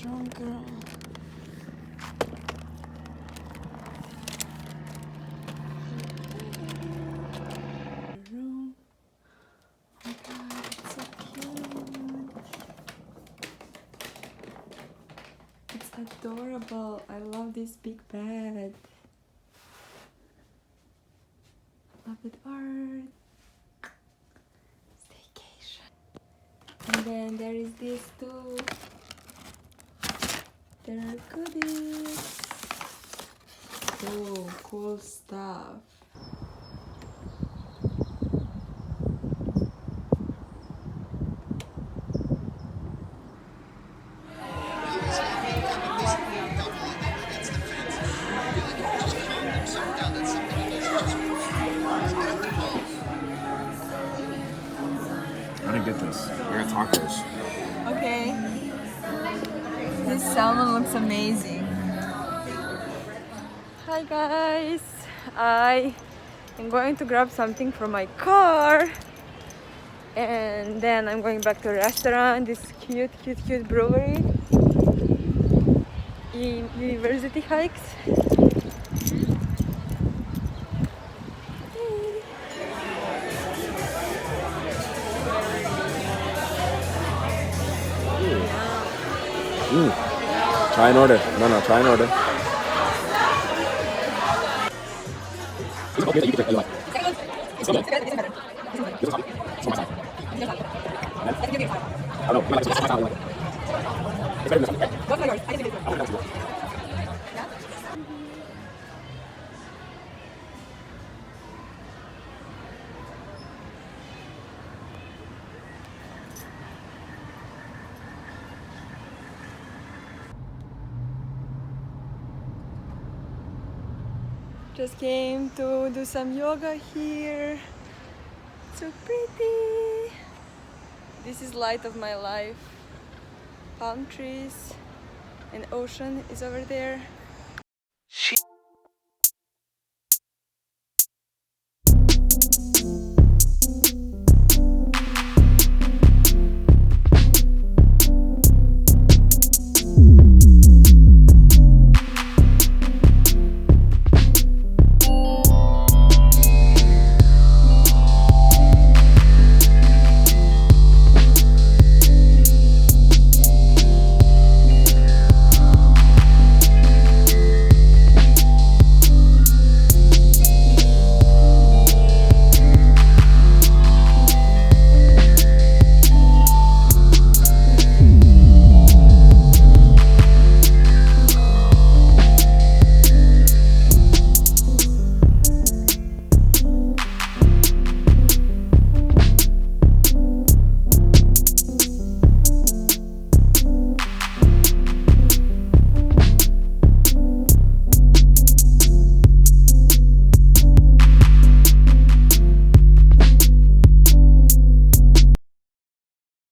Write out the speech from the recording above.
wrong girl. Room. Oh my god, it's so cute. It's adorable. I love this big bed. Love it art. Staycation. And then there is this too. There are goodies. Oh, cool stuff. I didn't get this. I got tacos. Okay. This salmon looks amazing. Hi guys. I am going to grab something from my car. And then I'm going back to a restaurant. This cute brewery. University Hikes. Try and order. No, try and order. Just came to do some yoga here. So pretty. This is light of my life. Palm trees and ocean is over there.